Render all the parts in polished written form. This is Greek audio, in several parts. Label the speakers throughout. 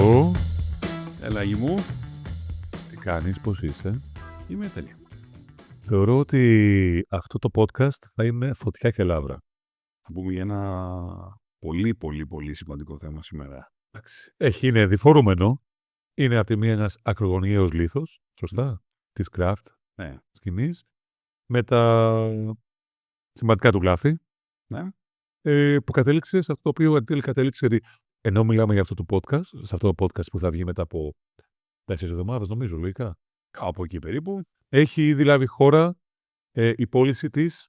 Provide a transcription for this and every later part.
Speaker 1: Γιώργο,
Speaker 2: Έλα γη μου,
Speaker 1: τι κάνεις, πώς είσαι?
Speaker 2: είμαι τέλεια.
Speaker 1: Θεωρώ ότι αυτό το podcast θα είναι φωτιά και λαύρα.
Speaker 2: Θα πούμε για ένα πολύ σημαντικό θέμα σήμερα.
Speaker 1: Είναι διφορούμενο. Είναι από τη μία ένας ακρογωνιαίος λίθος, σωστά, της craft
Speaker 2: Ναι.
Speaker 1: σκηνής, με τα σημαντικά του λάθη,
Speaker 2: Ναι.
Speaker 1: που κατέληξε σε αυτό το οποίο εν τέλει κατέληξε, ενώ μιλάμε για αυτό το podcast, σε αυτό το podcast που θα βγει μετά από 4 εβδομάδες, νομίζω, λογικά.
Speaker 2: Κάπου εκεί περίπου.
Speaker 1: Έχει ήδη λάβει χώρα η πώληση της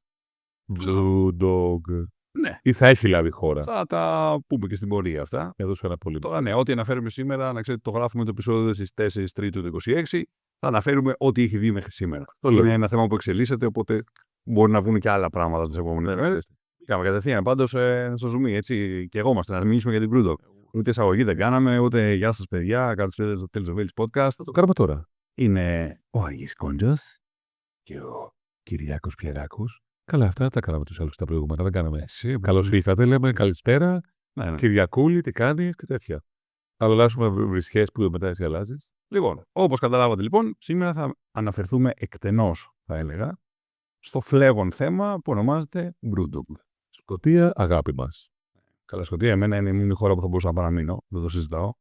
Speaker 1: Blue Dog.
Speaker 2: Ναι.
Speaker 1: Ή θα έχει λάβει χώρα.
Speaker 2: Θα τα πούμε και στην πορεία αυτά.
Speaker 1: Εδώ σου ένα πολύ.
Speaker 2: Τώρα ναι, ό,τι αναφέρουμε σήμερα, να ξέρετε, το γράφουμε το επεισόδιο στις 4 Τρίτου του 26. Θα αναφέρουμε ό,τι έχει βγει μέχρι σήμερα. Είναι ένα θέμα που εξελίσσεται, οπότε μπορεί να βγουν και άλλα πράγματα τις επόμενες μέρες. Κάμε κατευθείαν πάντως στο Zoom, έτσι και εγώ είμαστε να μιλήσουμε για την Blue Dog. Ούτε εισαγωγή δεν κάναμε, ούτε γεια σας παιδιά, καλώς ήρθατε στο Tales of Wales podcast.
Speaker 1: Θα το κάνουμε τώρα.
Speaker 2: Είναι ο Άγης Κόντζας
Speaker 1: Και ο Κυριάκος Πιεράκος. Καλά, αυτά τα κάναμε τους άλλους τα προηγούμενα. Δεν κάναμε
Speaker 2: εσύ.
Speaker 1: καλώς ήρθατε, λέμε καλησπέρα.
Speaker 2: Ναι.
Speaker 1: Κυριακούλη, τι κάνεις και τέτοια. Αλλάσουμε βρισχές που μετά εσύ αλλάζεις.
Speaker 2: Λοιπόν, όπως καταλάβατε λοιπόν, σήμερα θα αναφερθούμε εκτενώς, θα έλεγα, στο φλέγον θέμα που ονομάζεται Brewdog.
Speaker 1: Σκωτία, αγάπη μας.
Speaker 2: Καλά, Σκωτία, εμένα είναι η μόνη χώρα που θα μπορούσα να παραμείνω. Δεν το συζητάω.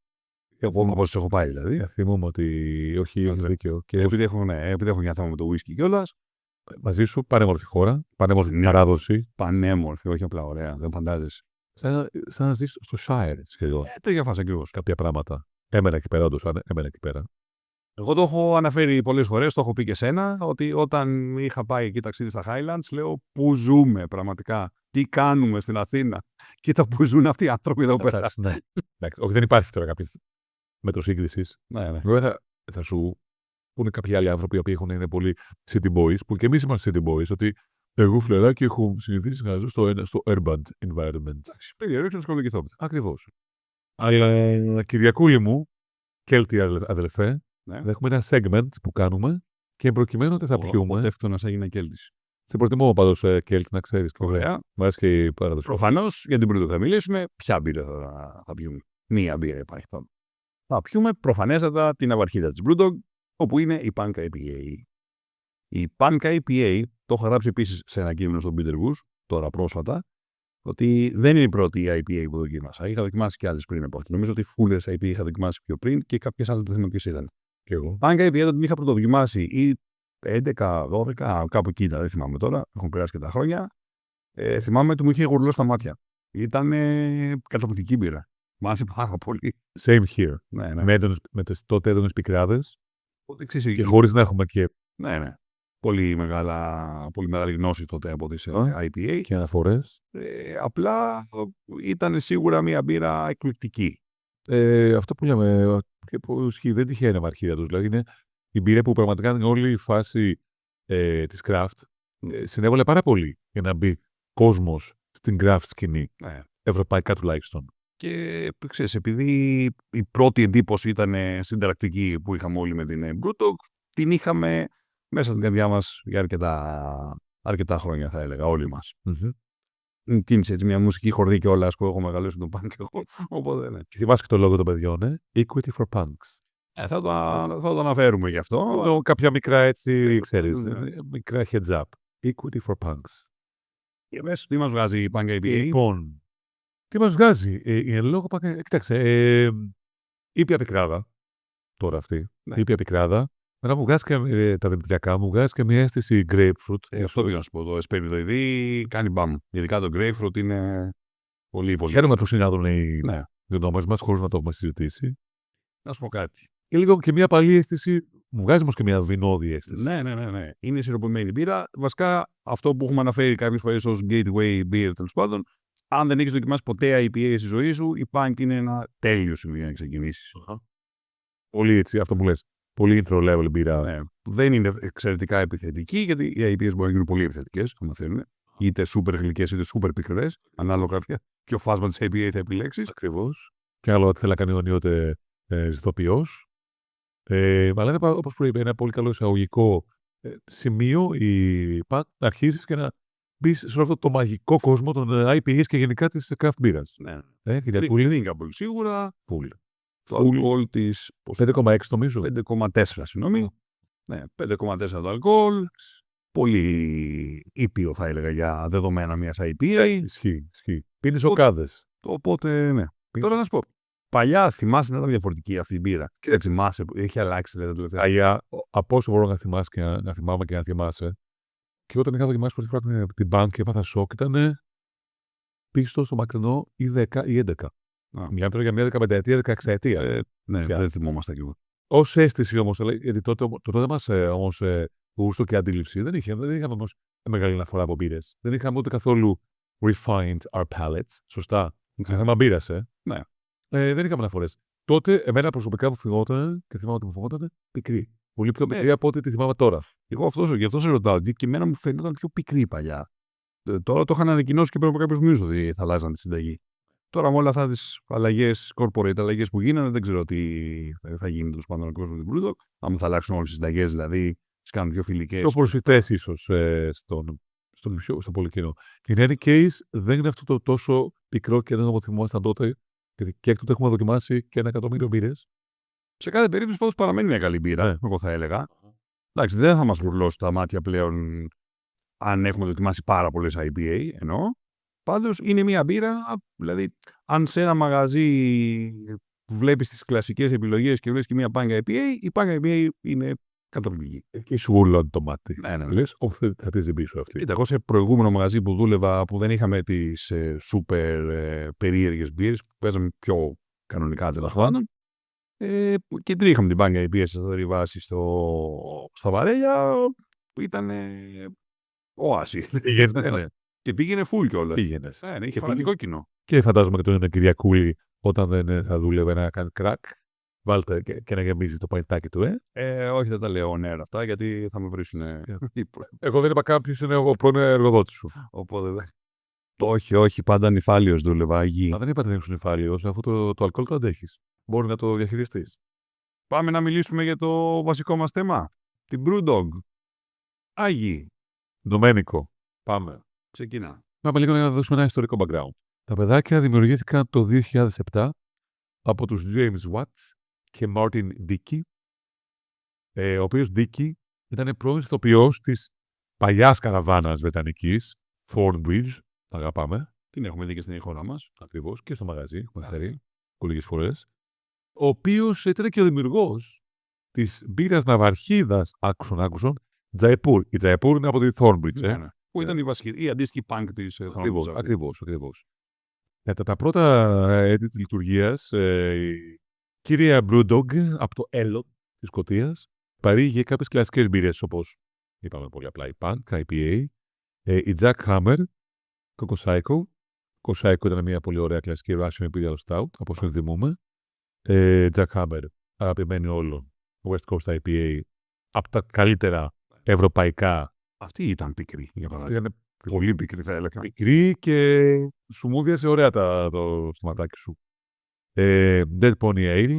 Speaker 2: Εγώ όπως έχω πάει δηλαδή.
Speaker 1: Θυμούμαι ότι όχι, έχει δίκιο. Και
Speaker 2: επειδή έχω μια θέμα με το whisky κιόλας.
Speaker 1: Μαζί σου, πανέμορφη χώρα, πανέμορφη παράδοση.
Speaker 2: Πανέμορφη, όχι απλά ωραία, δεν φαντάζεσαι.
Speaker 1: Σαν να ζεις στο Shire σχεδόν.
Speaker 2: Τέτοια φάση ακριβώς.
Speaker 1: Κάποια πράγματα. Έμενα εκεί πέρα, όντως, έμενα εκεί πέρα.
Speaker 2: Εγώ το έχω αναφέρει πολλές φορές, το έχω πει και σένα, ότι όταν είχα πάει εκεί ταξίδι στα Highlands, λέω πού ζούμε πραγματικά, τι κάνουμε στην Αθήνα. Κοίτα πού ζουν αυτοί οι άνθρωποι εδώ πέρα.
Speaker 1: Ναι. Όχι, δεν υπάρχει τώρα κάποιο μέτρο σύγκριση.
Speaker 2: Ναι.
Speaker 1: Βέβαια θα σου πούνε κάποιοι άλλοι άνθρωποι που είναι πολύ city boys, που και εμείς είμαστε city boys, ότι εγώ φλεράκι έχω συνηθίσει να ζω στο urban environment.
Speaker 2: Πρέπει να σχολικηθώ.
Speaker 1: Ακριβώς. Αλλά Κυριακούλη μου, Κέλτη αδελφέ,
Speaker 2: ναι.
Speaker 1: έχουμε ένα segment που κάνουμε και προκειμένου ότι θα πιούμε.
Speaker 2: Ο τεύτωνας έγινε Κέλτης.
Speaker 1: Σε προτιμώ πάντως Κέλτη, να ξέρεις.
Speaker 2: Ωραία.
Speaker 1: Μ' άρεσε και η παράδοση.
Speaker 2: Προφανώς για την Brewdog θα μιλήσουμε. Ποια μπύρα θα πιούμε? Μία μπύρα υπάρχει τότε. Θα πιούμε προφανέστατα την αυαρχίδα της Brewdog, όπου είναι η Punk IPA. Η Punk IPA, το έχω γράψει επίσης σε ένα κείμενο στον Peter Goose, τώρα πρόσφατα, ότι δεν είναι η πρώτη IPA που δοκίμασα. Είχα δοκιμάσει και άλλες πριν από αυτή. Νομίζω ότι Fullers IPA είχα δοκιμάσει πιο πριν και κάποιες άλλες δεν θυμάμαι ποιες ήταν.
Speaker 1: Και εγώ.
Speaker 2: Punk IPA την είχα πρωτοδοκιμάσει ή 11, 12, κάπου εκεί δεν θυμάμαι τώρα. Έχουν περάσει και τα χρόνια. Θυμάμαι ότι μου είχε γουρλώσει στα μάτια. Ήταν καταπληκτική μπύρα. Μ' άρεσε πάρα πολύ.
Speaker 1: Same here.
Speaker 2: Ναι.
Speaker 1: Με τις τότε έντονες πικράδες.
Speaker 2: Και
Speaker 1: χωρίς να έχουμε και.
Speaker 2: Ναι. Πολύ μεγάλη γνώση τότε από τις IPA.
Speaker 1: Και αναφορές.
Speaker 2: Απλά ήταν σίγουρα μια μπύρα εκπληκτική.
Speaker 1: Αυτό που λέμε και που ισχύει, δεν τυχαία είναι αυαρχίδα τους. Δηλαδή είναι η μπύρα που πραγματικά είναι όλη η φάση της craft. Συνέβαλε πάρα πολύ για να μπει κόσμος στην craft σκηνή.
Speaker 2: Ναι.
Speaker 1: Ευρωπαϊκά τουλάχιστον.
Speaker 2: Και ξέρεις, επειδή η πρώτη εντύπωση ήταν συνταρακτική που είχαμε όλοι με την Brewdog, την είχαμε μέσα στην καρδιά μας για αρκετά χρόνια, θα έλεγα, όλοι μας. Κίνησε έτσι μια μουσική χορδή και όλα που έχω μεγαλώσει τον punk εγώ. Οπότε ναι.
Speaker 1: Και θυμάσαι και το λόγο των παιδιών, Equity for Punks.
Speaker 2: Θα το αναφέρουμε γι' αυτό.
Speaker 1: Κάποια μικρά έτσι, ξέρεις, μικρά heads up. Equity for Punks.
Speaker 2: Και μέσα τι μας βγάζει η Punk IPA?
Speaker 1: Λοιπόν, τι μας βγάζει? Η εν λόγω κοίταξε, ήπια πικράδα, τώρα αυτή, ήπια πικράδα. Μετά μου βγάζει και τα δημητριακά, μου βγάζει και μια αίσθηση grapefruit.
Speaker 2: Αυτό πήγα να σου πω, το εσπεριδοειδή κάνει μπαμ. Ειδικά το grapefruit είναι πολύ.
Speaker 1: Χαίρομαι που συνάδουν οι γνώμες μας, χωρίς να το έχουμε συζητήσει.
Speaker 2: Να σου πω κάτι.
Speaker 1: Και λίγο και μια παλή αίσθηση, μου βγάζει όμως και μια βινώδη αίσθηση.
Speaker 2: Ναι. Είναι σιροπημένη μπύρα. Βασικά αυτό που έχουμε αναφέρει κάποιες φορές ως gateway beer, τέλος πάντων, αν δεν έχεις δοκιμάσει ποτέ IPA στη ζωή σου, η Punk είναι ένα τέλειο σημείο για να ξεκινήσεις.
Speaker 1: Πολύ έτσι, αυτό που λες. Πολύ intro level μπύρα.
Speaker 2: Ναι. Δεν είναι εξαιρετικά επιθετική, γιατί οι IPAs μπορεί να γίνουν πολύ επιθετικές, αν θέλουν. Είτε super γλυκές είτε super πικρές, ανάλογα ποιο φάσμα της IPA θα επιλέξεις.
Speaker 1: Ακριβώς. Και άλλο ότι θέλει να κάνει ο Νιώτε ζητοποιός. Αλλά είναι, όπως προείπε, ένα πολύ καλό εισαγωγικό σημείο η Punk να αρχίσεις και να μπεις σε αυτό το μαγικό κόσμο των IPAs και γενικά της craft beers.
Speaker 2: Ναι.
Speaker 1: Κυριακούλη.
Speaker 2: Drinkable σίγουρα.
Speaker 1: Full.
Speaker 2: Το αλκοόλ της
Speaker 1: 5,6 νομίζω.
Speaker 2: 5,4 συγγνώμη. Ναι, 5,4 το αλκοόλ. Πολύ ήπιο θα έλεγα για δεδομένα μιας IPA.
Speaker 1: Ισχύει. Πίνεις οκάδες.
Speaker 2: Οπότε ναι. Τώρα να σου πω. Παλιά θυμάσαι να ήταν διαφορετική αυτή η μπύρα. Και θυμάσαι, έχει αλλάξει τα τελευταία.
Speaker 1: Παλιά, από όσο μπορώ να θυμάσαι και να θυμάμαι και να θυμάσαι, και όταν είχα δοκιμάσει πρώτη φορά την Bank και έπαθα σοκ, ήταν πίσω στο μακρινό ή 10 ή 11. Μιλάμε τώρα για μια 15ετία, 16ετία.
Speaker 2: Ναι, δεν θυμόμαστε ακριβώς.
Speaker 1: Ως αίσθηση όμως, γιατί τότε μας όμως γούστο και αντίληψη δεν είχαμε όμως μεγάλη αναφορά από μπύρες. Δεν είχαμε ούτε καθόλου refined our palates. Σωστά. Σε θέμα μπύρας,
Speaker 2: Ναι.
Speaker 1: Δεν είχαμε αναφορές. Τότε, εμένα προσωπικά μου φυγόταν και θυμάμαι ότι μου φυγόταν πικρή. Πολύ πιο πικρή από ό,τι τη θυμάμαι τώρα.
Speaker 2: Εγώ γι' αυτό σε ρωτάω, ότι και εμένα μου φαίνονταν πιο πικρή παλιά. Τώρα το είχαν ανακοινώσει και πριν από κάποιους μήνες ότι θα αλλάζαν τη συνταγή. Τώρα με όλα αυτά τις αλλαγές, corporate αλλαγές που γίνανε, δεν ξέρω τι θα γίνει τέλος πάντων ο κόσμος με την Brewdog. Αν θα αλλάξουν όλες τις συνταγές, δηλαδή, τις κάνουν πιο φιλικές.
Speaker 1: Πιο προσιτές ίσως στο πολυκοινό. Και in any case, δεν είναι αυτό το τόσο πικρό και δεν το θυμόμασταν τότε. Γιατί και έκτοτε έχουμε δοκιμάσει και 1.000.000 μπύρες.
Speaker 2: Σε κάθε περίπτωση πάντως παραμένει μια καλή μπύρα, εγώ θα έλεγα. Εντάξει, δεν θα μας βουρλώσει τα μάτια πλέον αν έχουμε δοκιμάσει πάρα πολλές IPA, εννοώ. Πάντως είναι μια μπύρα, δηλαδή αν σε ένα μαγαζί βλέπεις τις κλασικές επιλογές και βλέπεις και μια Punk IPA, η Punk IPA είναι καταπληκτική.
Speaker 1: Εκεί σου γουρλώνει το μάτι.
Speaker 2: Ναι.
Speaker 1: Λες, θα τη ζητήσω αυτή.
Speaker 2: Κοίτα, εγώ σε προηγούμενο μαγαζί που δούλευα, που δεν είχαμε τις super περίεργες μπύρες, που παίζαμε πιο κανονικά τέλος πάντων, και την είχαμε την Punk IPA σε σταθερή βάση στα Βαρέλια, που ήταν όαση. Και πήγαινε full κιόλας.
Speaker 1: Πήγαινες.
Speaker 2: Ναι, είχε φανατικό κοινό.
Speaker 1: Και φαντάζομαι και τον Κυριακούλη, όταν δεν θα δούλευε να κάνει κρακ, βάλτε και να γεμίζει το παλιτάκι του,
Speaker 2: Όχι, δεν τα λέω νέα αυτά, γιατί θα με βρίσουν.
Speaker 1: Εγώ δεν είπα κάποιος είναι ο πρώην εργοδότης σου.
Speaker 2: Οπότε δεν. Όχι, πάντα νυφάλιος δούλευα, αγί.
Speaker 1: Μα δεν είπατε να είσαι νυφάλιος, αφού το αλκοόλ το αντέχεις. Μπορεί να το διαχειριστείς.
Speaker 2: Πάμε να μιλήσουμε για το βασικό μας θέμα. Την Brewdog. Άγιοι.
Speaker 1: Ντομένικο. Πάμε.
Speaker 2: Ξεκινά.
Speaker 1: Πάμε λίγο να δώσουμε ένα ιστορικό background. Τα παιδάκια δημιουργήθηκαν το 2007 από τους James Watts και Martin Dickey, ο οποίος Dickey ήταν πρώην ηθοποιός της παλιάς καραβάνας βρετανικής, Thornbridge, τα αγαπάμε.
Speaker 2: Την έχουμε δει και στην χώρα μας.
Speaker 1: Ακριβώς, και στο μαγαζί, έχουμε φέρει λίγες φορές. Ο οποίος ήταν και ο δημιουργός της μπύρας ναυαρχίδας, άκουσον, Jaipur. Η Jaipur είναι από τη Thornbridge,
Speaker 2: Ναι. Που ήταν η βασική, η αντίστοιχη punk της Thornbridge.
Speaker 1: Ακριβώς. Κατά τα πρώτα έτη της λειτουργίας, η κυρία Brewdog από το Έλλον της Σκωτίας παρήγε κάποιες κλασικές μπύρες, όπως είπαμε πολύ απλά η Punk, IPA, η Jack Hammer, Coco Psycho. Coco Psycho ήταν μια πολύ ωραία κλασική Russian Imperial Stout, όπως την θυμούμε. Jack Hammer, αγαπημένη όλων, West Coast IPA, από τα καλύτερα ευρωπαϊκά.
Speaker 2: Αυτή ήταν πικρή, για παράδειγμα. Πολύ πικρή, θα έλεγα.
Speaker 1: Πικρή και σου μούδιασε ωραία το στοματάκι σου. Dead Pony Ale,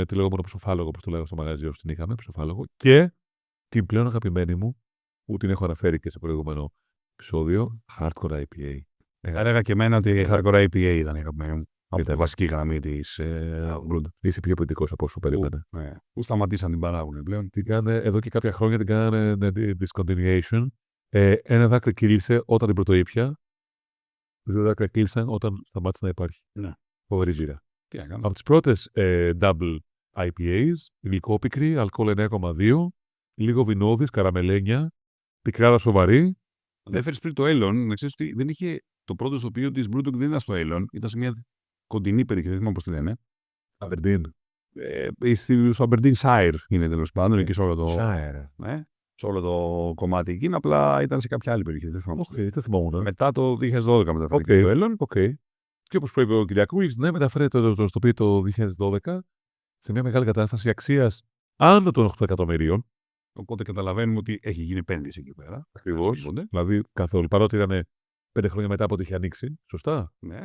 Speaker 1: τη λεγόμενο ψοφάλογο, όπως το λέγαμε στο μαγαζί, όσοι την είχαμε, ψοφάλογο. Και την πλέον αγαπημένη μου, που την έχω αναφέρει και σε προηγούμενο επεισόδιο, Hardcore IPA.
Speaker 2: Θα έλεγα και εμένα ότι η Hardcore IPA ήταν η αγαπημένη μου. Από τη βασική γραμμή της Brewdog.
Speaker 1: Είσαι πιο ποιητικός από όσο περίμενε.
Speaker 2: Που σταματήσαν την παράγουν πλέον.
Speaker 1: Την κάνανε εδώ και κάποια χρόνια, την κάνανε discontinuation. Ένα δάκρυ κύλησε όταν την πρωτοήπια. Δύο δάκρυα κύλησαν όταν σταμάτησε να υπάρχει.
Speaker 2: Ναι.
Speaker 1: Φοβερή ζύρα.
Speaker 2: Τι έκανα.
Speaker 1: Από τις πρώτες double IPAs, γλυκόπικρη, αλκοόλ 9,2, λίγο βινώδης, καραμελένια, πικράρα σοβαρή.
Speaker 2: Έφερες πριν το Έλλον, να ξέρεις ότι δεν είχε το πρώτο τοπίο της Brewdog, δεν ήταν στο Έλλον, ήταν σε μια κοντινή περιοχή, δεν θυμάμαι πώς τη λένε.
Speaker 1: Aberdeen.
Speaker 2: Στο Aberdeen Shire είναι τέλος πάντων, εκεί σε όλο το.
Speaker 1: Shire.
Speaker 2: Σε όλο το κομμάτι εκεί, απλά ήταν σε κάποια άλλη περιοχή. Δεν
Speaker 1: θυμόμουν.
Speaker 2: Μετά το 2012 μεταφέρθηκε το Έλλον.
Speaker 1: Και όπως προείπε ο Κυριακούλης, ναι, μεταφέρεται το τοπίο το 2012 σε μια μεγάλη κατάσταση αξίας άνω των 8 εκατομμυρίων.
Speaker 2: Οπότε καταλαβαίνουμε ότι έχει γίνει επένδυση εκεί πέρα.
Speaker 1: Ακριβώς. Δηλαδή καθόλου. Παρότι ήταν 5 χρόνια μετά από ότι είχε ανοίξει. Σωστά.
Speaker 2: Ναι.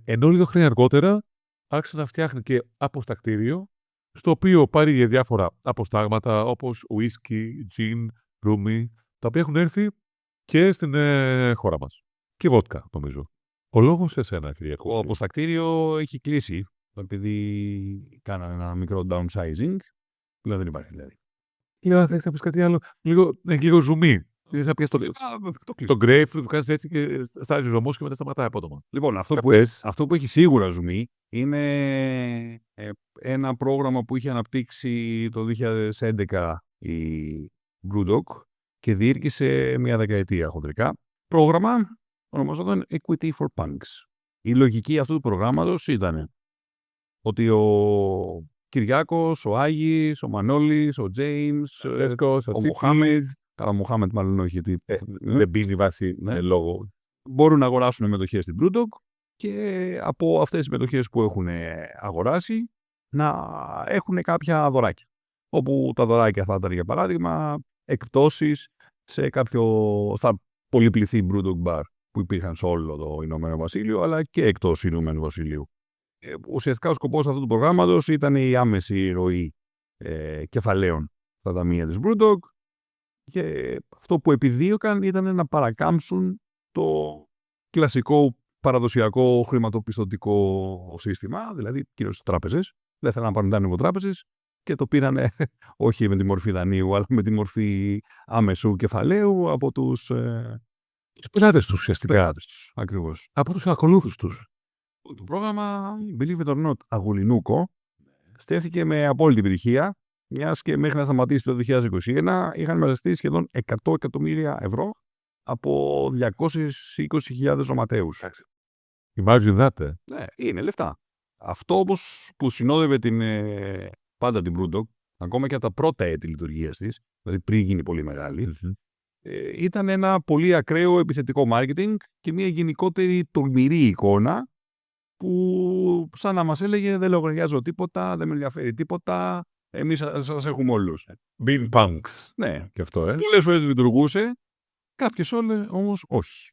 Speaker 1: Ενώ λίγο χρόνια αργότερα άρχισε να φτιάχνει και αποστακτήριο, στο οποίο πάρει διάφορα αποστάγματα όπως whisky, gin, rumi, τα οποία έχουν έρθει και στην χώρα μας. Και βότκα, νομίζω. Ο λόγος σε εσένα, Κυριακό.
Speaker 2: Το αποστακτήριο έχει κλείσει επειδή κάνανε ένα μικρό downsizing, δηλαδή δεν υπάρχει δηλαδή.
Speaker 1: Λέω, θες να πεις κάτι άλλο, λίγο ζουμί. Θα πιάσει το grapefruit που κάνεις έτσι και στάζει ζωμός και μετά σταματάει απότομα.
Speaker 2: Λοιπόν, αυτό που έχει σίγουρα ζουμί είναι ένα πρόγραμμα που είχε αναπτύξει το 2011 η Brewdog και διήρκησε μια δεκαετία χοντρικά. Πρόγραμμα ονομαζόταν Equity for Punks. Η λογική αυτού του προγράμματος ήταν ότι ο Κυριάκος, ο Άγης, ο Μανώλης, ο Τζέιμς, ο Μοχάμετ, καλά Μοχάμετ μάλλον όχι, γιατί
Speaker 1: δεν πίνει βάση λόγο.
Speaker 2: Μπορούν να αγοράσουν μετοχές στην Brewdog και από αυτές τις μετοχές που έχουν αγοράσει να έχουν κάποια δωράκια. Όπου τα δωράκια θα ήταν, για παράδειγμα, εκπτώσεις στα πολυπληθή Brewdog Bar που υπήρχαν σε όλο το Ηνωμένο Βασίλειο, αλλά και εκτός Ηνωμένου Βασιλείου. Ουσιαστικά ο σκοπός αυτού του προγράμματος ήταν η άμεση ροή κεφαλαίων στα ταμεία της Brewdog και αυτό που επιδίωκαν ήταν να παρακάμψουν το κλασικό παραδοσιακό χρηματοπιστωτικό σύστημα, δηλαδή κυρίως τράπεζες. Δεν θέλανε να πάρουν δάνειο από τράπεζες και το πήρανε όχι με τη μορφή δανείου, αλλά με τη μορφή άμεσου κεφαλαίου από τους
Speaker 1: πελάτες τους ουσιαστικά.
Speaker 2: Ακριβώς.
Speaker 1: Από τους ακολούθους τους.
Speaker 2: Το πρόγραμμα, believe it or not, Αγουλινούκο, στέφθηκε με απόλυτη επιτυχία, μιας και μέχρι να σταματήσει το 2021 είχαν μοιραστεί σχεδόν 100 εκατομμύρια ευρώ από 220.000 ζωματέους.
Speaker 1: Imagine that.
Speaker 2: Ναι, είναι λεφτά. Αυτό όμως που συνόδευε πάντα την Brewdog, ακόμα και από τα πρώτα έτη λειτουργίας της, δηλαδή πριν γίνει πολύ μεγάλη, ήταν ένα πολύ ακραίο επιθετικό marketing και μια γενικότερη τολμηρή εικόνα που σαν να μας έλεγε δεν λογαριάζω τίποτα, δεν με ενδιαφέρει τίποτα, εμείς σας έχουμε όλους.
Speaker 1: Bean punks.
Speaker 2: Ναι,
Speaker 1: και αυτό,
Speaker 2: πολλές φορές λειτουργούσε, κάποιες όλες όμως όχι.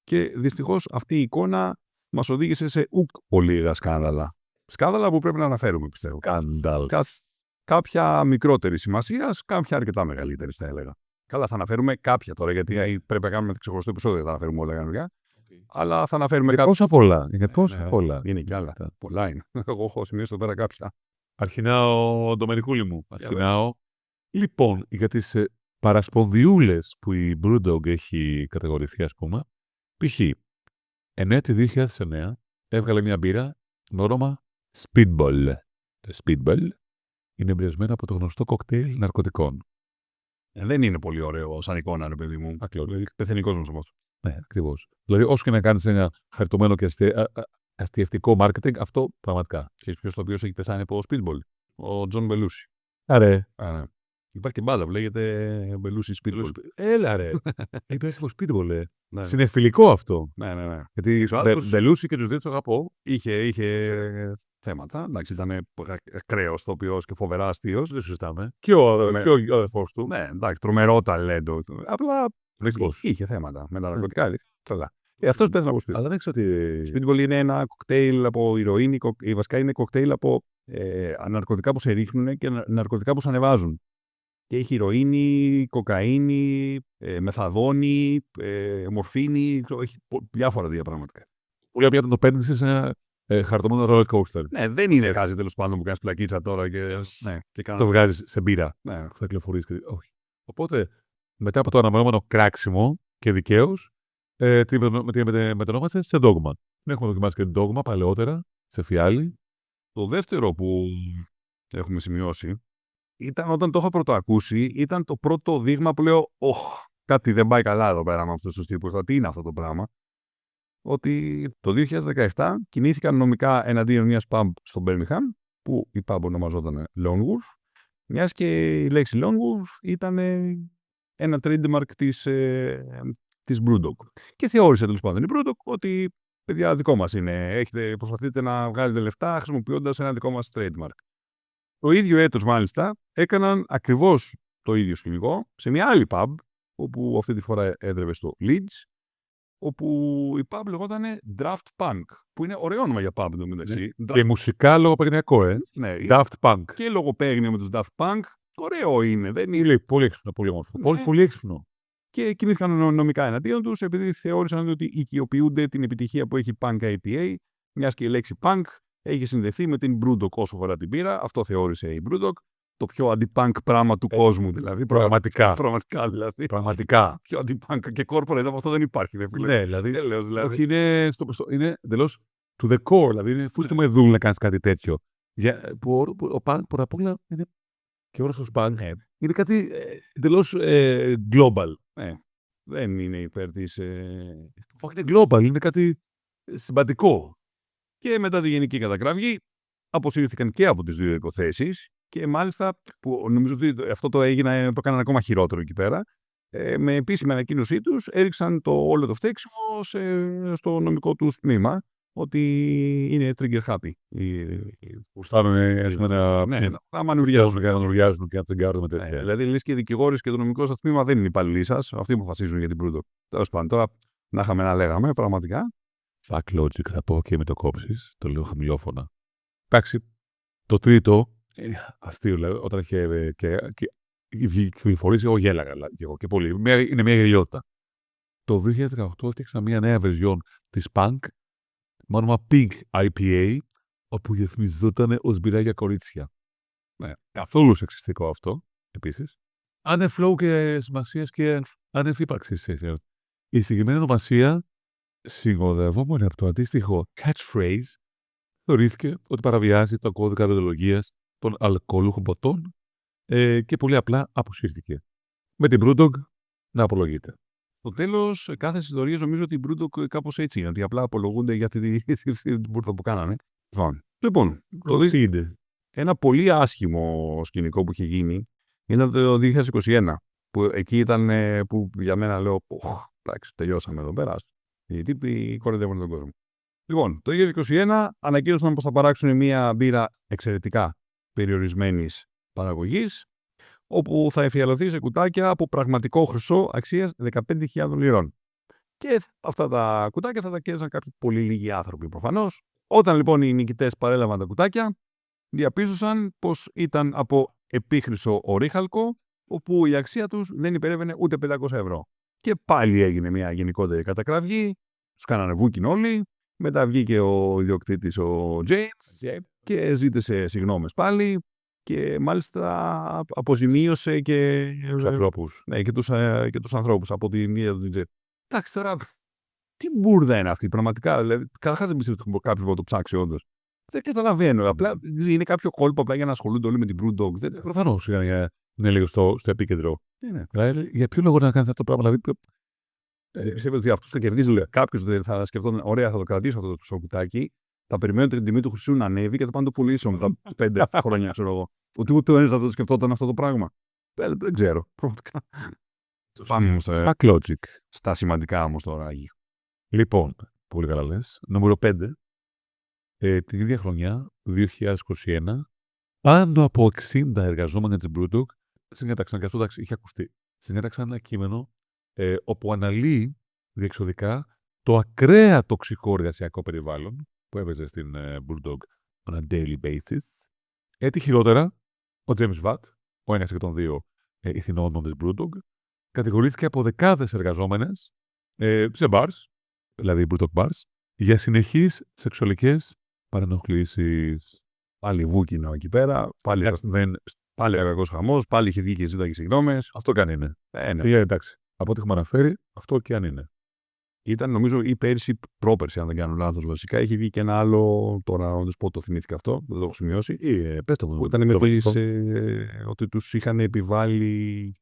Speaker 2: Και δυστυχώς αυτή η εικόνα μας οδήγησε σε πολύ λίγα σκάνδαλα. Σκάνδαλα που πρέπει να αναφέρουμε, πιστεύω. Κάποια μικρότερη σημασία, κάποια αρκετά μεγαλύτερη, θα έλεγα. Καλά, θα αναφέρουμε κάποια τώρα, γιατί πρέπει να κάνουμε ξεχωριστό επεισόδιο, θα αναφέρουμε όλα κανονικά. Αλλά θα αναφέρουμε κάποια.
Speaker 1: Πόσα πολλά. Είναι πόσα πολλά.
Speaker 2: Είναι κι άλλα. Πολλά είναι. Εγώ έχω σημειώσει εδώ πέρα κάποια.
Speaker 1: Αρχινάω το μερικούλι μου. Αρχινάω. Λοιπόν, για τις παρασπονδιούλες που η Brewdog έχει κατηγορηθεί, ας πούμε, π.χ. ενέτη 2009 έβγαλε μια μπύρα με όνομα Speedball. Το Speedball είναι εμπνευσμένο από το γνωστό κοκτέιλ ναρκωτικών.
Speaker 2: Δεν είναι πολύ ωραίο σαν εικόνα, ρε παιδί μου. Δηλαδή, πεθαίνει κόσμος από αυτό.
Speaker 1: Ναι, ακριβώς. Δηλαδή, όσο και να κάνεις ένα χαριτωμένο και αστιευτικό marketing, αυτό πραγματικά.
Speaker 2: Και ποιος το οποίος έχει πεθάνει από Speedball? Ο Τζον Μπελούσι.
Speaker 1: Άρε.
Speaker 2: Υπάρχει και μπάλα, λέγεται Μπελούσι Speedball.
Speaker 1: Έλα ρε. Υπάρχει από Speedball, ναι. Συνεφιλικό αυτό.
Speaker 2: Ναι.
Speaker 1: Γιατί Μπελούσι και τους δύο τους αγαπώ.
Speaker 2: Είχε θέματα. Εντάξει, ήταν ακραίος ηθοποιός και φοβερά αστείος.
Speaker 1: Δεν συζητάμε. Και ο αδερφός του.
Speaker 2: Ναι, εντάξει, τρομερό ταλέντο. Απλά είχε θέματα με τα ναρκωτικά. Τρελά. Αυτός πέθανε από Speedball.
Speaker 1: Αλλά δεν ξέρω τι.
Speaker 2: Speedball είναι ένα κοκτέιλ από ηρωίνη. Βασικά είναι κοκτέιλ από ναρκωτικά που σε ρίχνουν και ναρκωτικά που σε ανεβάζουν. Και έχει ηρωίνη, κοκαίνη, μεθαδόνη, μορφίνη, έχει διάφορα πράγματα.
Speaker 1: Πολύ απλά το παίρνεις σε ένα χαρτωμένο roller coaster.
Speaker 2: Ναι, δεν είναι κάτι τέλος πάντων που κάνεις πλακίτσα τώρα και
Speaker 1: το βγάζεις σε μπύρα.
Speaker 2: Ναι.
Speaker 1: Θα κυκλοφορείς. Όχι. Οπότε, μετά από το αναμενόμενο κράξιμο και δικαίως, τη μετανόμασε σε Dogma. Έχουμε δοκιμάσει και Dogma παλαιότερα, σε φιάλι.
Speaker 2: Το δεύτερο που έχουμε σημειώσει ήταν όταν το είχα πρωτοακούσει, ήταν το πρώτο δείγμα που λέω κάτι δεν πάει καλά εδώ πέρα με αυτούς τους τύπους. Τι είναι αυτό το πράγμα? Ότι το 2017 κινήθηκαν νομικά εναντίον μιας pub στο Birmingham, που η pub ονομαζόταν Lone Wolf, μιας και η λέξη Lone Wolf ήταν ένα trademark της Brewdog. Και θεώρησε τέλος πάντων η Brewdog ότι παιδιά δικό μας είναι, προσπαθείτε να βγάλετε λεφτά χρησιμοποιώντας ένα δικό μας trademark. Το ίδιο έτος μάλιστα έκαναν ακριβώς το ίδιο σκηνικό σε μια άλλη pub, όπου αυτή τη φορά έδρευε στο Leeds, όπου η pub λεγόταν Draft Punk, που είναι ωραίο όνομα για pub εδώ μεταξύ.
Speaker 1: Ναι. Και μουσικά λογοπαιγνιακό,
Speaker 2: Ναι,
Speaker 1: Daft Punk.
Speaker 2: Και λογοπαίγνιο με τους Daft Punk, ωραίο είναι. Δεν είναι...
Speaker 1: Πολύ έξυπνο, πολύ όμορφο. Ναι. Πολύ έξυπνο.
Speaker 2: Και κινήθηκαν νομικά εναντίον τους, επειδή θεώρησαν ότι οικειοποιούνται την επιτυχία που έχει Punk IPA, μιας και η λέξη Punk έχει συνδεθεί με την Brewdog όσο αφορά την μπύρα. Αυτό θεώρησε η Brewdog το πιο αντι-punk πράγμα του κόσμου. Δηλαδή,
Speaker 1: Πραγματικά.
Speaker 2: Πραγματικά δηλαδή.
Speaker 1: Πραγματικά.
Speaker 2: Πιο anti-punk και corporate από αυτό δεν υπάρχει.
Speaker 1: Ναι, δηλαδή.
Speaker 2: Τέλος, δηλαδή.
Speaker 1: Όχι, είναι εντελώς to the core. Δηλαδή, είναι φούλη με δούλου να κάνει κάτι τέτοιο. Που ο punk πρώτα απ' όλα είναι. Και όρος ως punk είναι κάτι εντελώς global.
Speaker 2: Δεν είναι υπέρ της.
Speaker 1: Όχι, είναι global, είναι κάτι συμπαντικό.
Speaker 2: Και μετά τη γενική κατακραυγή αποσύρθηκαν και από τις δύο υποθέσεις και μάλιστα που νομίζω ότι αυτό το έκαναν ακόμα χειρότερο εκεί πέρα. Με επίσημη ανακοίνωσή τους έριξαν όλο το φταίξιμο στο νομικό τους τμήμα ότι είναι trigger happy.
Speaker 1: Που φτάνουν
Speaker 2: να μανουριάζουν
Speaker 1: και να τριγκάρουν με τέτοια.
Speaker 2: Δηλαδή λες και οι δικηγόροι και το νομικό σας τμήμα δεν είναι υπαλληλοί σας, αυτοί που αποφασίζουν για την Brewdog. Τέλος πάντων, τώρα να είχαμε να λέγαμε πραγματικά.
Speaker 1: Fuck logic θα πω και με το κόψεις, το λέω χαμηλόφωνα. Εντάξει, το τρίτο, αστείο δηλαδή, όταν είχε και φορείς, εγώ γέλαγα και πολύ. Είναι μια γελιότητα. Το 2018 έφτιαξα μια νέα βερζιόν της Punk, με όνομα Pink IPA, όπου διαφημιζόταν ως μπύρα για κορίτσια. Ναι, καθόλου σεξιστικό αυτό, επίσης. Άνευ flow και σημασίας και άνευ ύπαρξης. Η συγκεκριμένη ονομασία συνοδευόμενη από το αντίστοιχο catchphrase θεωρήθηκε ότι παραβιάζει το κώδικα δεοντολογίας των αλκοολούχων ποτών και πολύ απλά αποσύρθηκε. Με την Brewdog να απολογείται.
Speaker 2: Στο τέλος, κάθε ιστορίες νομίζω ότι η Brewdog κάπως έτσι είναι, ότι απλά απολογούνται για την μπουρδα που κάνανε. Λοιπόν, ένα πολύ άσχημο σκηνικό που είχε γίνει ήταν το 2021, που εκεί ήταν που για μένα λέω, εντάξει, τελειώσαμε εδώ πέρα. Οι τύποι κοροϊδεύουν τον κόσμο. Λοιπόν, το 2021 ανακοίνωσαν πως θα παράξουν μια μπύρα εξαιρετικά περιορισμένης παραγωγής, όπου θα εφιαλωθεί σε κουτάκια από πραγματικό χρυσό αξίας 15.000 λιρών. Και αυτά τα κουτάκια θα τα κέρδισαν κάποιοι πολύ λίγοι άνθρωποι προφανώς. Όταν λοιπόν οι νικητές παρέλαβαν τα κουτάκια, διαπίστωσαν πως ήταν από επίχρυσο ορίχαλκο, όπου η αξία τους δεν υπερεύαινε ούτε 500 ευρώ. Και πάλι έγινε μια γενικότερη κατακραυγή, τους κάνανε βούκιν όλοι. Μετά βγήκε ο ιδιοκτήτης ο James και ζήτησε συγγνώμες πάλι και μάλιστα αποζημίωσε και
Speaker 1: τους ανθρώπους.
Speaker 2: Ναι, και τους ανθρώπους από την ίδια του James. Εντάξει τώρα, τι μπουρδα είναι αυτή πραγματικά. Δηλαδή, καταρχάς δεν πιστεύω ότι κάποιος μπορεί να το ψάξει όντως. Δεν καταλαβαίνω. Απλά είναι κάποιο κόλπο απλά για να ασχολούνται όλοι με την Brewdog.
Speaker 1: Προφανώς είναι λίγο στο επίκεντρο. Δηλαδή, για ποιο λόγο να κάνεις αυτό το πράγμα, δηλαδή.
Speaker 2: Πιστεύω ότι αυτό το κερδίζει. Κάποιο θα σκεφτόταν, ωραία, θα το κρατήσω αυτό το χρυσό κουτάκι, θα περιμένω την τιμή του χρυσού να ανέβει και θα πάνε το πουλήσω μετά 5 χρόνια, ξέρω εγώ. Ούτε ο ένας θα το σκεφτόταν αυτό το πράγμα. Δεν ξέρω. Πραγματικά. Πάμε όμως στα σημαντικά όμως τώρα.
Speaker 1: Λοιπόν, πολύ καλά λες. Νούμερο 5. Την ίδια χρονιά, 2021, πάνω από 60 εργαζόμενοι της Brewdog συνέταξαν, και αυτό εντάξει, είχε ακουστεί, συνέταξαν ένα κείμενο όπου αναλύει διεξοδικά το ακραία τοξικό εργασιακό περιβάλλον που έπαιζε στην Brewdog on a daily basis. Έτσι χειρότερα, ο James Watt, ο ένας εκ των δύο ηθινόντων της Brewdog, κατηγορήθηκε από δεκάδες εργαζόμενες σε bars, δηλαδή Brewdog bars, για συνεχείς σεξουαλικές παρενοχλήσεις.
Speaker 2: Πάλι βούκινο εκεί πέρα, πάλι κακός χαμός, πάλι είχε βγει και ζήταγε συγγνώμες.
Speaker 1: Αυτό και αν είναι.
Speaker 2: Ναι.
Speaker 1: Εντάξει. Από ό,τι έχουμε αναφέρει, αυτό και αν είναι.
Speaker 2: Ήταν νομίζω ή πέρσι, πρόπερσι, αν δεν κάνω λάθος βασικά. Είχε βγει και ένα άλλο. Τώρα, όντως πω, το θυμήθηκα αυτό, δεν το έχω σημειώσει.
Speaker 1: Πες το μου.
Speaker 2: Που ήταν με ότι τους είχαν επιβάλει.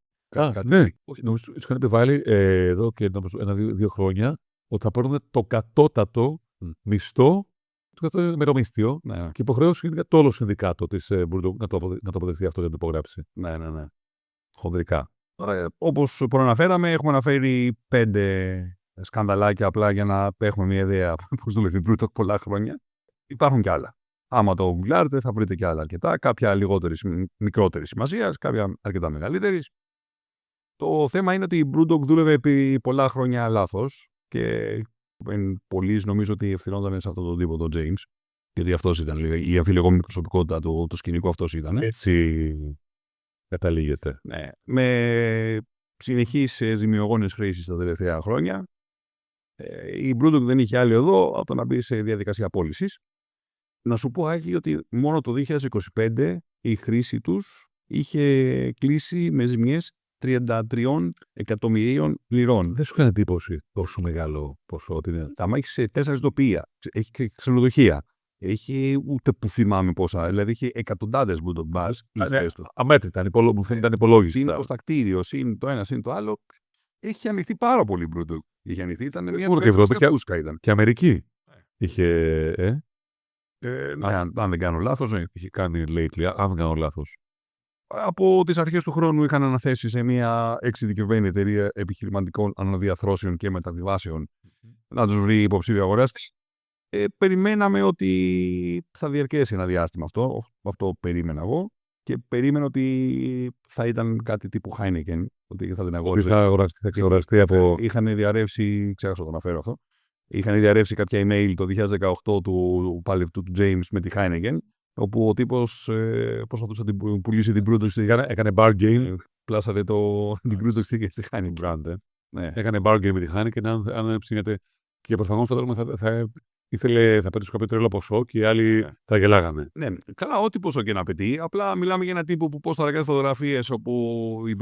Speaker 1: Ναι. Όχι, νομίζω τους είχαν επιβάλει εδώ και 1-2 χρόνια ότι θα παίρνουν το κατώτατο μισθό του μερομίσθιο και υποχρέωση για το όλο συνδικάτο της Brewdog να το αποδεχθεί αυτό για να το υπογράψει.
Speaker 2: Ναι.
Speaker 1: Χονδρικά.
Speaker 2: Τώρα, όπως προαναφέραμε, έχουμε αναφέρει 5 σκανδαλάκια απλά για να έχουμε μια ιδέα πώς δουλεύει η Brewdog πολλά χρόνια. Υπάρχουν κι άλλα. Άμα το γουγκλάρετε θα βρείτε κι άλλα αρκετά. Κάποια μικρότερη σημασία, κάποια αρκετά μεγαλύτερη. Το θέμα είναι ότι η Brewdog δούλευε επί πολλά χρόνια λάθος και πολλοί νομίζω ότι ευθυνόταν σε αυτόν τον τύπο, τον James. Γιατί αυτός ήταν η αμφιλεγόμενη προσωπικότητα του σκηνικού, αυτός ήταν.
Speaker 1: Έτσι καταλήγεται.
Speaker 2: Ναι. Με συνεχείς ζημιογόνες χρήσεις τα τελευταία χρόνια. Η Brewdog δεν είχε άλλη οδό από το να μπει σε διαδικασία πώλησης. Να σου πω, Άκη, ότι μόνο το 2025 η χρήση τους είχε κλείσει με ζημιές 33 εκατομμυρίων λιρών.
Speaker 1: Δεν σου κάνει εντύπωση τόσο μεγάλο ποσό είναι.
Speaker 2: Τα έχει σε 4 ιστοποιεία. Έχει και ξενοδοχεία. Έχει ούτε που θυμάμαι πόσα. Δηλαδή έχει εκατοντάδες Brewdog Bars.
Speaker 1: Αμέτρητα, μου φαίνεται υπολόγιστα.
Speaker 2: Συν το κτίριο, συν το ένα, συν το άλλο. Έχει ανοιχτεί πάρα πολύ Brewdog. Είχε ανοιχτεί, ήταν μια
Speaker 1: Ευρώπη
Speaker 2: ήταν.
Speaker 1: Και Αμερική. Είχε.
Speaker 2: Αν δεν κάνω λάθος,
Speaker 1: είχε κάνει lately, αν δεν κάνω λάθος.
Speaker 2: Από τις αρχές του χρόνου είχαν αναθέσει σε μια εξειδικευμένη εταιρεία επιχειρηματικών αναδιαθρώσεων και μεταβιβάσεων να τους βρει υποψήφιο αγοραστή. Περιμέναμε ότι θα διαρκέσει ένα διάστημα αυτό. Αυτό περίμενα εγώ. Και περίμενα ότι θα ήταν κάτι τύπου Heineken. Ότι θα την αγόρασε.
Speaker 1: Θα εξαγοραστεί από.
Speaker 2: Είχαν διαρρεύσει, ξέχασα το αναφέρω αυτό. Είχαν διαρρεύσει κάποια email το 2018 του James με τη Heineken. Όπου ο τύπος προσπαθούσε να την πουλήσει την Brewdog.
Speaker 1: Έκανε bargain.
Speaker 2: Πλάσαρε την Brewdog στη Heineken.
Speaker 1: Brand, ναι. Έκανε bargain με τη Heineken. Αν ψήνεται. Και προφανώς θα πέτυχε κάποιο τρελό ποσό και οι άλλοι θα γελάγανε.
Speaker 2: Ναι, καλά, ό,τι ποσό και να πετύχει. Απλά μιλάμε για έναν τύπο που post κάτι φωτογραφίες όπου η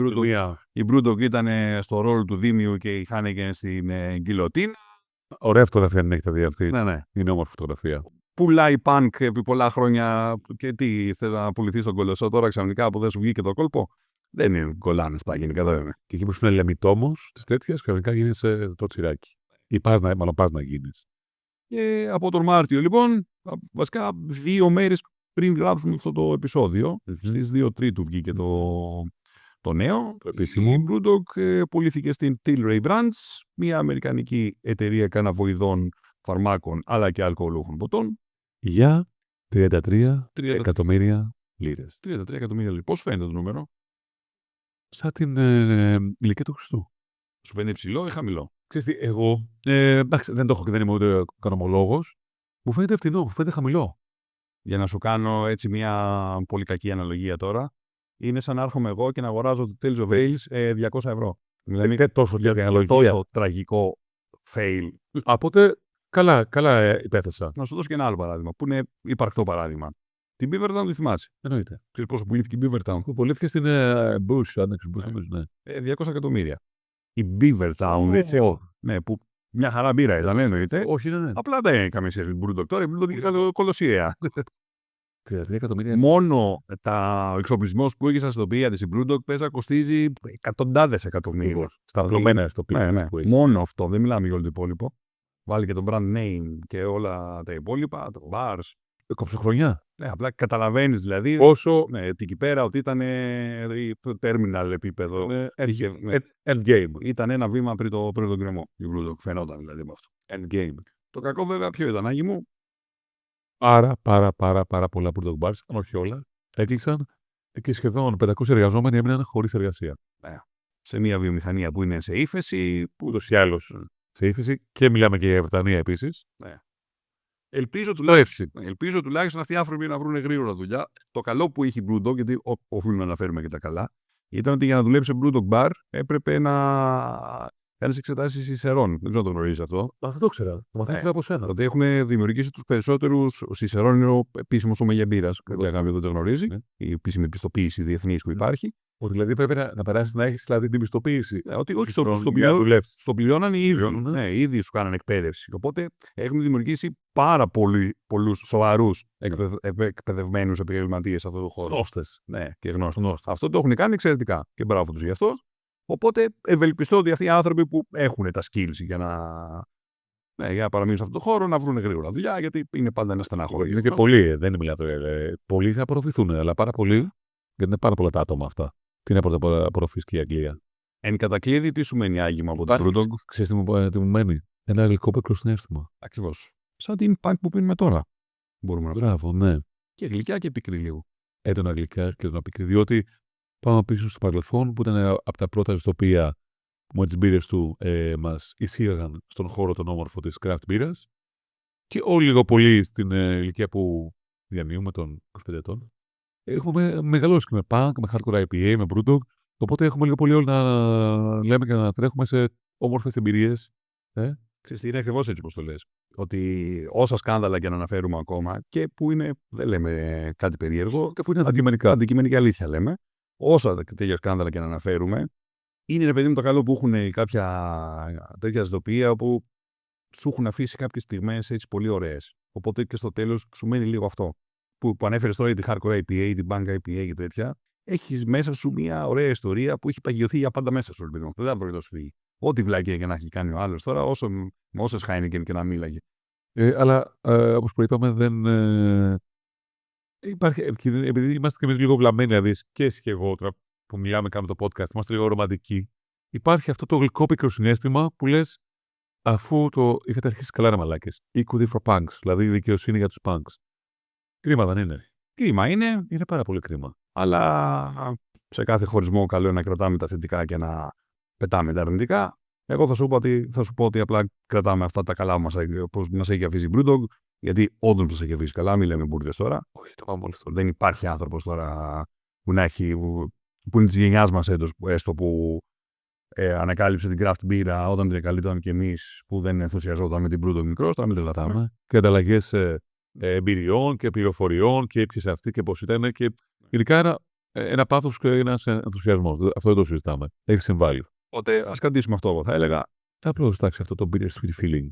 Speaker 2: Brewdog ήταν στο ρόλο του Δήμιου και η Heineken στην γκιλοτίνα.
Speaker 1: Ωραία φωτογραφία αν έχετε δει αυτή.
Speaker 2: Ναι.
Speaker 1: Είναι όμορφη φωτογραφία.
Speaker 2: Πουλάει punk επί πολλά χρόνια και τι, θέλει να πουληθεί στον κολοσσό τώρα ξαφνικά που δεν σου βγήκε το κόλπο. Δεν είναι κολλάνε τα γενικά, δεν είναι.
Speaker 1: Και εκεί που σου είναι λεμιτόμος τη τέτοια, ξαφνικά γίνεσαι το τσιράκι. Ή πας να γίνεις.
Speaker 2: Και από τον Μάρτιο, λοιπόν, βασικά 2 μέρες πριν γράψουμε αυτό το επεισόδιο, στις 2 Τρίτου βγήκε το νέο.
Speaker 1: Το επίσημο.
Speaker 2: Η Brewdog πουλήθηκε στην Tilray Brands, μια αμερικανική εταιρεία καναβοηδών φαρμάκων αλλά και αλκοολούχων ποτών.
Speaker 1: Για 33 εκατομμύρια λίρες.
Speaker 2: 33 εκατομμύρια λίρες. Πώς φαίνεται το νούμερο?
Speaker 1: Σαν την ηλικία του Χριστού.
Speaker 2: Σου φαίνεται υψηλό ή χαμηλό?
Speaker 1: Ξέρεις τι, εγώ, εντάξει, δεν το έχω και δεν είμαι ούτε οικονομολόγος. Μου φαίνεται φτηνό, μου φαίνεται χαμηλό.
Speaker 2: Για να σου κάνω έτσι μια πολύ κακή αναλογία τώρα, είναι σαν να έρχομαι εγώ και να αγοράζω το Tales of Wales 200 ευρώ.
Speaker 1: Δηλαδή τόσο
Speaker 2: τραγικό fail.
Speaker 1: Οπότε, καλά υπέθεσα.
Speaker 2: Να σου δώσω και ένα άλλο παράδειγμα, που είναι υπαρκτό παράδειγμα. Την Beavertown τη θυμάσαι?
Speaker 1: Εννοείται.
Speaker 2: Ξέρεις πόσο πουλήθηκε η Beavertown?
Speaker 1: Που πουλήθηκε στην Bush, άνοιξε Bush, ναι.
Speaker 2: 200 εκατομμύρια. Η Beavertown, έτσι, ναι, που μια χαρά μπύρα ήταν, εννοείται.
Speaker 1: Όχι, ναι.
Speaker 2: Απλά δεν είναι καμία σχέση με την Brewdog τώρα, η Brewdog είναι κολοσσία.
Speaker 1: 33 εκατομμύρια.
Speaker 2: Μόνο ο εξοπλισμός που είχε στα ιστοποιεία της η Brewdog κοστίζει εκατοντάδες εκατομμύρια.
Speaker 1: Σταυρωμένα ιστοποιεία.
Speaker 2: Ναι. Μόνο αυτό, δεν μιλάμε για όλο το υπόλοιπο. Βάλει και το brand name και όλα τα υπόλοιπα, το bars.
Speaker 1: Κοψοχρονιά.
Speaker 2: Ναι, απλά καταλαβαίνεις δηλαδή.
Speaker 1: Όσο.
Speaker 2: Ναι, εκεί πέρα ότι ήταν terminal επίπεδο.
Speaker 1: Endgame.
Speaker 2: Ήταν ένα βήμα πριν τον κρεμό. Η Brewdog φαινόταν δηλαδή με αυτό.
Speaker 1: Endgame.
Speaker 2: Το κακό βέβαια ποιο ήταν, Άγι μου?
Speaker 1: Πάρα πολλά Brewdog Bars, αν όχι όλα, έκλεισαν και σχεδόν 500 εργαζόμενοι έμειναν χωρίς εργασία.
Speaker 2: Σε μια βιομηχανία που είναι σε ύφεση.
Speaker 1: Ούτως ή άλλως σε ύφεση και μιλάμε και για Βρετανία επίσης.
Speaker 2: Ελπίζω τουλάχιστον αυτοί οι άνθρωποι να βρουν γρήγορα δουλειά. Το καλό που είχε η Brewdog, γιατί οφείλουμε να αναφέρουμε και τα καλά, ήταν ότι για να δουλέψει σε Brewdog Bar έπρεπε να κάνεις εξετάσεις Cicerone. Δεν ξέρω αν το γνωρίζεις αυτό.
Speaker 1: Αυτό το ξέρα. Το μαθαίνω από σένα.
Speaker 2: Δηλαδή έχουν δημιουργήσει τους περισσότερους. Ο Cicerone είναι ο επίσημος омega μπύρας. Για κάποιον δεν το γνωρίζει. Η επίσημη πιστοποίηση διεθνής που υπάρχει.
Speaker 1: Ότι δηλαδή πρέπει να περάσει να έχει δηλαδή την πιστοποίηση.
Speaker 2: Ότι όχι στο πληρώνανε οι ίδιοι. Ναι, οι ίδιοι σου κάνανε εκπαίδευση. Οπότε έχουν δημιουργήσει πάρα πολλούς σοβαρούς εκπαιδευμένους επαγγελματίες σε αυτό το χώρο.
Speaker 1: Γνώστες.
Speaker 2: Ναι, και γνώστες. Αυτό το έχουν κάνει εξαιρετικά. Και μπράβο τους γι' αυτό. Οπότε ευελπιστώ ότι αυτοί οι άνθρωποι που έχουν τα skills για να παραμείνουν σε αυτό το χώρο να βρουν γρήγορα δουλειά, γιατί είναι πάντα ένα στενάχωρο.
Speaker 1: Είναι και πολλοί, δεν μιλάτε. Πολλοί θα απορροφηθούν, αλλά πάρα πολλοί, γιατί είναι πάρα πολλά τα άτομα αυτά. Τι είναι πρώτα απορροφήσει και η Αγγλία.
Speaker 2: Εν κατακλείδη, τι σου μένει άγγιγμα από την Brewdog?
Speaker 1: Ξέρεις τι μου μένει? Ένα γλυκό πικροσυναίσθημα.
Speaker 2: Ακριβώς. Σαν την punk που πίνουμε τώρα. Μπορούμε να πούμε.
Speaker 1: Μπράβο, ναι.
Speaker 2: Και γλυκιά και πικρή λίγο.
Speaker 1: Έντονα γλυκιά και έντονα πικρή. Διότι πάμε πίσω στο παρελθόν που ήταν από τα πρώτα ιστοποιεία που με τις μπύρες του μας εισήγαγαν στον χώρο τον όμορφο της craft μπύρας. Και όλοι λίγο πολύ στην ηλικία που διανύουμε των 25 ετών. Έχουμε μεγαλώσει και με punk, με hardcore IPA, με Brewdog. Οπότε έχουμε λίγο πολύ όλοι να λέμε και να τρέχουμε σε όμορφες εμπειρίες.
Speaker 2: Είναι ακριβώς έτσι όπως το λες. Ότι όσα σκάνδαλα και να αναφέρουμε ακόμα και που είναι, δεν λέμε κάτι περίεργο,
Speaker 1: Και που είναι αντικειμενικά.
Speaker 2: Αντικειμενική αλήθεια λέμε. Όσα τέτοια σκάνδαλα και να αναφέρουμε, είναι ρε παιδί μου το καλό που έχουν κάποια τέτοια ζητοπία όπου σου έχουν αφήσει κάποιες στιγμές έτσι πολύ ωραίες. Οπότε και στο τέλος σου μένει λίγο αυτό. Που ανέφερες τώρα για τη Hardcore IPA, την Punk IPA και τέτοια. Έχεις μέσα σου μια ωραία ιστορία που έχει παγιωθεί για πάντα μέσα σου, ρε παιδί μου. Δεν θα μπορεί να σου φύγει. Ό,τι βλάκια και να έχει κάνει ο άλλος τώρα, με όσες Heineken και να μίλαγε.
Speaker 1: Αλλά όπως προείπαμε, δεν. Υπάρχει, επειδή είμαστε και εμείς λίγο βλαμμένοι, δηλαδή και εσύ και εγώ τώρα που μιλάμε, κάνουμε το podcast, είμαστε λίγο ρομαντικοί. Υπάρχει αυτό το γλυκόπικρο συναίσθημα που λες, αφού το είχατε αρχίσει καλά, ρε μαλάκες. Equity for punks, δηλαδή δικαιοσύνη για τους punks. Κρίμα δεν είναι?
Speaker 2: Κρίμα είναι.
Speaker 1: Είναι πάρα πολύ κρίμα.
Speaker 2: Αλλά σε κάθε χωρισμό καλό είναι να κρατάμε τα θετικά και να πετάμε τα αρνητικά. Εγώ θα σου πω ότι απλά κρατάμε αυτά τα καλά μας, όπως μας έχει αφήσει η Brewdog, γιατί όντως μας έχει αφήσει καλά, μην λέμε μπουρδες τώρα.
Speaker 1: Όχι, το πάμε όλοι αυτό.
Speaker 2: Δεν υπάρχει άνθρωπος τώρα που είναι της γενιάς μας έστω που ανακάλυψε την craft beer όταν την εγκαλύπταμε κι εμείς που δεν ενθουσιαζόταν με την Brewdog μικρός, τώρα μην τρελαθάμε.
Speaker 1: Και ανταλλαγές εμπειριών και πληροφοριών και έπιασε αυτή και πώς ήταν. Και ειδικά ένα πάθος και ένας ενθουσιασμός. Αυτό δεν το συζητάμε. Έχει συμβάλει.
Speaker 2: Οπότε ας κρατήσουμε αυτό, εγώ θα έλεγα.
Speaker 1: Απλώς εντάξει, αυτό το bittersweet feeling.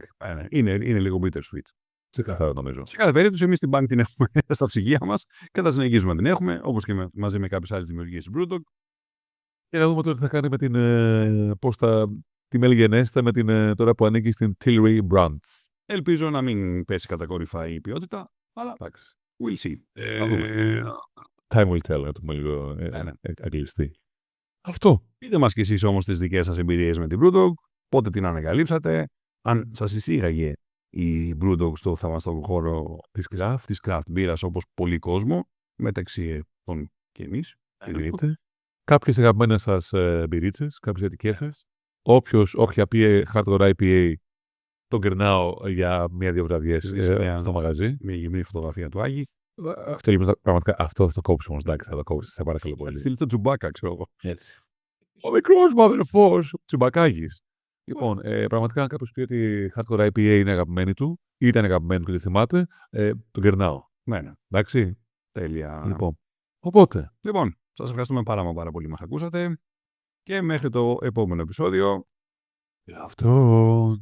Speaker 2: Είναι λίγο bittersweet.
Speaker 1: Ξεκάθαρα νομίζω.
Speaker 2: Σε κάθε περίπτωση, εμείς την Bank την έχουμε στα ψυγεία μας και θα συνεχίσουμε να την έχουμε, όπως και μαζί με κάποιες άλλες δημιουργίες της Brewdog.
Speaker 1: Και να δούμε τώρα τι θα κάνει με την. Πώς θα τη μελγενέστε με την τώρα που ανήκει στην Tilray Brands.
Speaker 2: Ελπίζω να μην πέσει κατακόρυφα η ποιότητα, αλλά εντάξει. We'll see.
Speaker 1: Time will tell, να το πούμε λίγο αγγλιστή. Αυτό.
Speaker 2: Πείτε μας κι εσείς όμως τις δικές σας εμπειρίες με την Brewdog, πότε την ανακαλύψατε, αν σας εισήγαγε η Brewdog στο θαυμαστό χώρο της craft μπύρας όπως πολύ κόσμο, μεταξύ των και εμείς.
Speaker 1: Κάποιες αγαπημένες σας μπυρίτσες, κάποιες ετικέτες. Όποιος όχι πει Hardcore IPA, τον κερνάω για μία-δύο βραδιές στο μαγαζί.
Speaker 2: Μια γυμνή φωτογραφία του Άγη.
Speaker 1: Πραγματικά αυτό θα το κόψω όμως, εντάξει, θα το κόψω, σε παρακαλώ πολύ.
Speaker 2: Στείλτε το Τσουμπάκα, ξέρω εγώ.
Speaker 1: Έτσι. Ο μικρός μου αδερφός, ο Τσουμπακάγης. Λοιπόν, πραγματικά αν κάποιος πει ότι Hardcore IPA είναι αγαπημένη του, ήταν αγαπημένη του και τη θυμάται, τον κερνάω.
Speaker 2: Ναι.
Speaker 1: Εντάξει.
Speaker 2: Τέλεια.
Speaker 1: Λοιπόν, οπότε.
Speaker 2: Λοιπόν, σας ευχαριστούμε πάρα πολύ που μας ακούσατε και μέχρι το επόμενο επεισόδιο.
Speaker 1: Αυτόν.